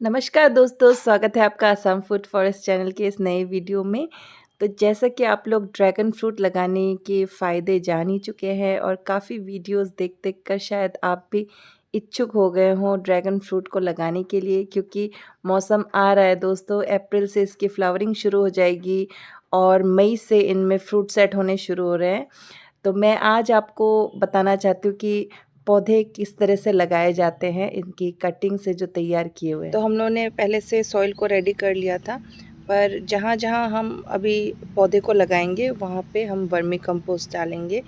नमस्कार दोस्तों, स्वागत है आपका आसाम फूड फॉरेस्ट चैनल के इस नए वीडियो में। तो जैसा कि आप लोग ड्रैगन फ्रूट लगाने के फ़ायदे जान ही चुके हैं और काफ़ी वीडियोस देख कर शायद आप भी इच्छुक हो गए हों ड्रैगन फ्रूट को लगाने के लिए, क्योंकि मौसम आ रहा है दोस्तों। अप्रैल से इसकी फ्लावरिंग शुरू हो जाएगी और मई से इनमें फ्रूट सेट होने शुरू हो रहे हैं। तो मैं आज आपको बताना चाहती हूँ कि पौधे किस तरह से लगाए जाते हैं, इनकी कटिंग से जो तैयार किए हुए हैं। तो हम लोगों ने पहले से सॉइल को रेडी कर लिया था, पर जहाँ-जहाँ हम अभी पौधे को लगाएंगे वहाँ पे हम वर्मी कंपोस्ट डालेंगे।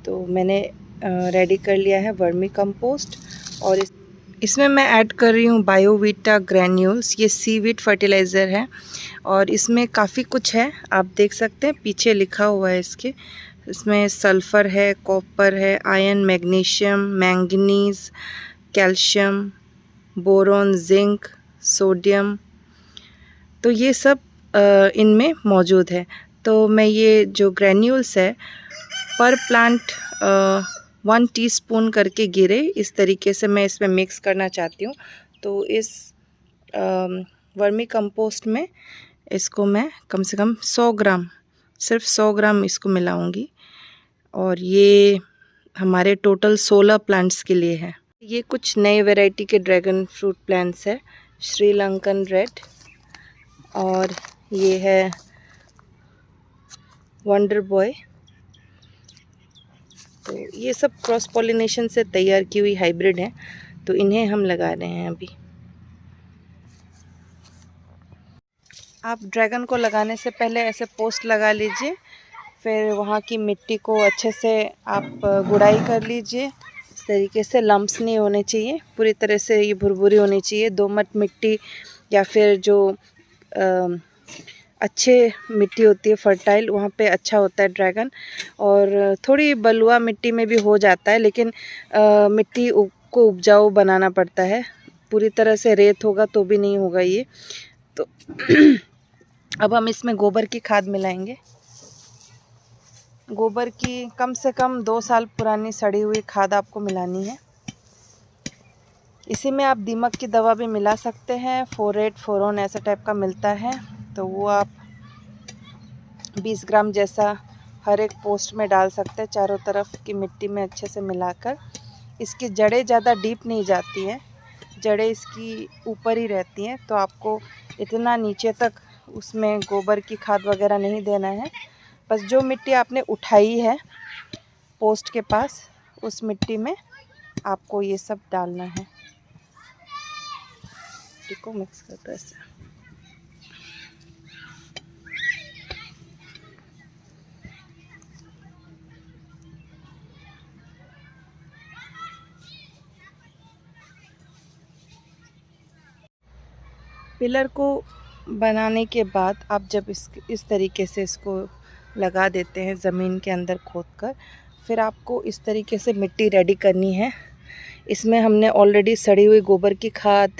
तो मैंने रेडी कर लिया है वर्मी कंपोस्ट और इसमें मैं ऐड कर रही हूँ बायोवीटा ग्रैन्यूल्स। ये सीवीड फर्टिलाइज़र है और इसमें काफ़ी कुछ है, आप देख सकते हैं पीछे लिखा हुआ है इसके। इसमें सल्फ़र है, कॉपर है, iron, magnesium, manganese, calcium, boron, zinc, sodium, तो ये सब इनमें मौजूद है। तो मैं ये जो ग्रैन्यूल्स है पर प्लांट 1 टीस्पून करके गिरे इस तरीके से मैं इसमें मिक्स करना चाहती हूँ। तो इस वर्मी कंपोस्ट में इसको मैं कम से कम 100 ग्राम, सिर्फ 100 ग्राम इसको मिलाऊंगी और ये हमारे टोटल 16 प्लांट्स के लिए है। ये कुछ नए वैरायटी के ड्रैगन फ्रूट प्लांट्स है, श्रीलंकन रेड और ये है वंडर बॉय। तो ये सब क्रॉस पॉलिनेशन से तैयार की हुई हाइब्रिड है, तो इन्हें हम लगा रहे हैं अभी। आप ड्रैगन को लगाने से पहले ऐसे पोस्ट लगा लीजिए, फिर वहाँ की मिट्टी को अच्छे से आप गुड़ाई कर लीजिए। इस तरीके से लम्प्स नहीं होने चाहिए, पूरी तरह से ये भुरभुरी होनी चाहिए। दोमट मिट्टी या फिर जो अच्छे मिट्टी होती है फर्टाइल, वहाँ पे अच्छा होता है ड्रैगन। और थोड़ी बलुआ मिट्टी में भी हो जाता है, लेकिन मिट्टी को उपजाऊ बनाना पड़ता है। पूरी तरह से रेत होगा तो भी नहीं होगा ये। तो अब हम इसमें गोबर की खाद मिलाएंगे। गोबर की कम से कम 2 साल पुरानी सड़ी हुई खाद आपको मिलानी है। इसी में आप दीमक की दवा भी मिला सकते हैं, फोरेट, फोरोन ऐसा टाइप का मिलता है, तो वो आप 20 ग्राम जैसा हर एक पोस्ट में डाल सकते हैं, चारों तरफ की मिट्टी में अच्छे से मिलाकर। इसकी जड़ें ज़्यादा डीप नहीं जाती हैं, जड़ें इसकी ऊपर ही रहती हैं, तो आपको इतना नीचे तक उसमें गोबर की खाद वगैरह नहीं देना है। बस जो मिट्टी आपने उठाई है पोस्ट के पास, उस मिट्टी में आपको ये सब डालना है। मिट्टी को मिक्स कर दो ऐसे। पिलर को बनाने के बाद आप जब इस तरीके से इसको लगा देते हैं ज़मीन के अंदर खोदकर, फिर आपको इस तरीके से मिट्टी रेडी करनी है। इसमें हमने ऑलरेडी सड़ी हुई गोबर की खाद,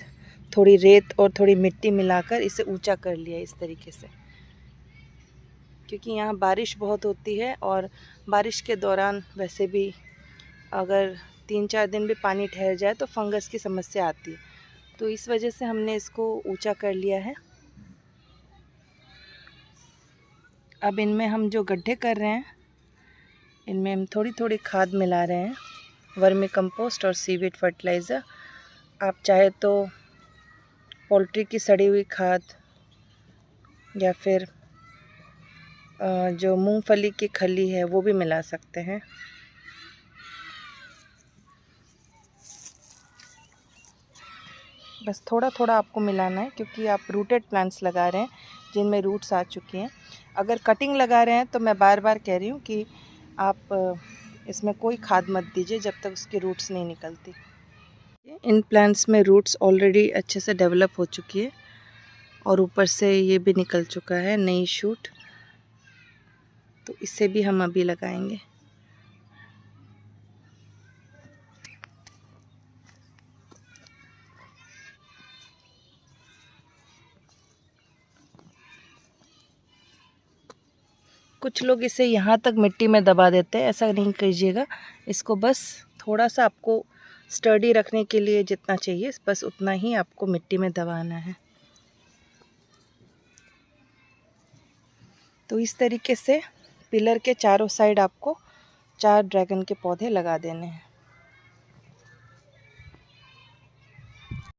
थोड़ी रेत और थोड़ी मिट्टी मिलाकर इसे ऊंचा कर लिया इस तरीके से, क्योंकि यहाँ बारिश बहुत होती है और बारिश के दौरान वैसे भी अगर 3-4 दिन भी पानी ठहर जाए तो फंगस की समस्या आती है, तो इस वजह से हमने इसको ऊंचा कर लिया है। अब इनमें हम जो गड्ढे कर रहे हैं, इनमें हम थोड़ी थोड़ी खाद मिला रहे हैं, वर्मी कंपोस्ट और सीवीड फर्टिलाइज़र। आप चाहे तो पोल्ट्री की सड़ी हुई खाद या फिर जो मूंगफली की खली है वो भी मिला सकते हैं। बस थोड़ा थोड़ा आपको मिलाना है, क्योंकि आप रूटेड प्लांट्स लगा रहे हैं जिनमें रूट्स आ चुकी हैं। अगर कटिंग लगा रहे हैं तो मैं बार बार कह रही हूँ कि आप इसमें कोई खाद मत दीजिए जब तक उसकी रूट्स नहीं निकलती। इन प्लांट्स में रूट्स ऑलरेडी अच्छे से डेवलप हो चुकी है और ऊपर से ये भी निकल चुका है नई शूट, तो इसे भी हम अभी लगाएंगे। कुछ लोग इसे यहाँ तक मिट्टी में दबा देते हैं, ऐसा नहीं कीजिएगा। इसको बस थोड़ा सा आपको स्टडी रखने के लिए जितना चाहिए बस उतना ही आपको मिट्टी में दबाना है। तो इस तरीके से पिलर के चारों साइड आपको 4 ड्रैगन के पौधे लगा देने हैं।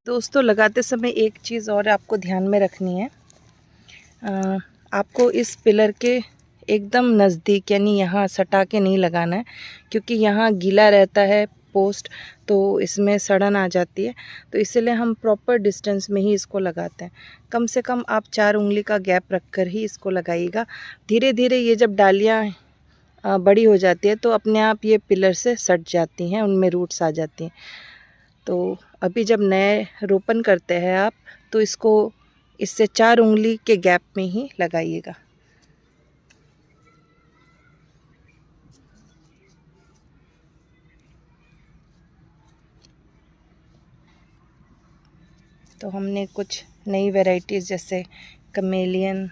दोस्तों लगाते समय एक चीज़ और आपको ध्यान में रखनी है, आपको इस पिलर के एकदम नज़दीक यानी यहाँ सटा के नहीं लगाना है, क्योंकि यहाँ गीला रहता है पोस्ट, तो इसमें सड़न आ जाती है। तो इसलिए हम प्रॉपर डिस्टेंस में ही इसको लगाते हैं। कम से कम आप 4 उंगली का गैप रखकर ही इसको लगाइएगा। धीरे धीरे ये जब डालियाँ बड़ी हो जाती है तो अपने आप ये पिलर से सट जाती हैं, उनमें रूट्स आ जाती हैं। तो अभी जब नए रोपण करते हैं आप, तो इसको इससे 4 उंगली के गैप में ही लगाइएगा। तो हमने कुछ नई वैरायटीज़ जैसे chameleon,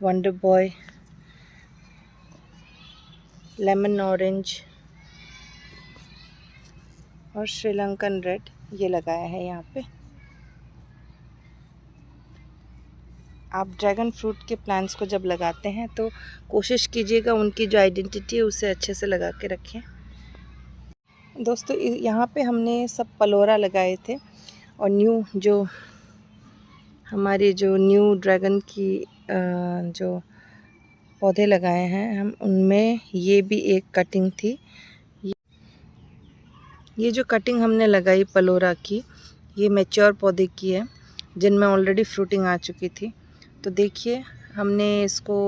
wonder boy, lemon orange और श्रीलंकन रेड ये लगाया है यहाँ पे। आप ड्रैगन फ्रूट के प्लांट्स को जब लगाते हैं तो कोशिश कीजिएगा उनकी जो आइडेंटिटी है उसे अच्छे से लगा के रखें। दोस्तों यहाँ पे हमने सब पलोरा लगाए थे, और न्यू जो हमारी जो न्यू ड्रैगन की जो पौधे लगाए हैं हम, उनमें ये भी एक कटिंग थी। ये जो कटिंग हमने लगाई पलोरा की, ये मैच्योर पौधे की है जिनमें ऑलरेडी फ्रूटिंग आ चुकी थी। तो देखिए हमने इसको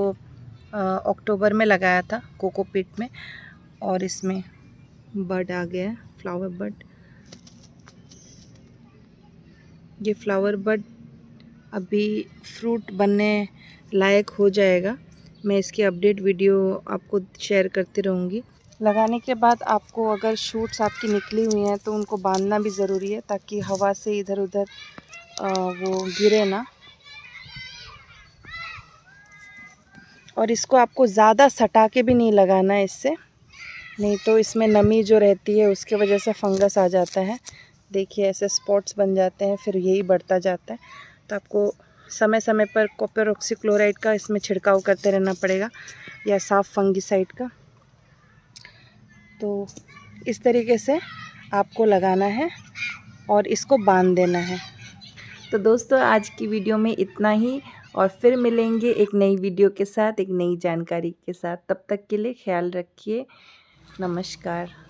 अक्टूबर में लगाया था कोकोपीट में, और इसमें बड आ गया है, फ्लावर बड। ये फ्लावर बड अभी फ्रूट बनने लायक हो जाएगा। मैं इसकी अपडेट वीडियो आपको शेयर करती रहूँगी। लगाने के बाद आपको अगर शूट्स आपकी निकली हुई हैं तो उनको बांधना भी ज़रूरी है, ताकि हवा से इधर उधर वो गिरे ना। और इसको आपको ज़्यादा सटा के भी नहीं लगाना है, इससे नहीं तो इसमें नमी जो रहती है उसके वजह से फंगस आ जाता है। देखिए ऐसे स्पॉट्स बन जाते हैं, फिर यही बढ़ता जाता है। तो आपको समय समय पर कॉपर ऑक्सीक्लोराइड का इसमें छिड़काव करते रहना पड़ेगा, या साफ फंगिसाइड का। तो इस तरीके से आपको लगाना है और इसको बांध देना है। तो दोस्तों आज की वीडियो में इतना ही, और फिर मिलेंगे एक नई वीडियो के साथ, एक नई जानकारी के साथ। तब तक के लिए ख्याल रखिए। नमस्कार।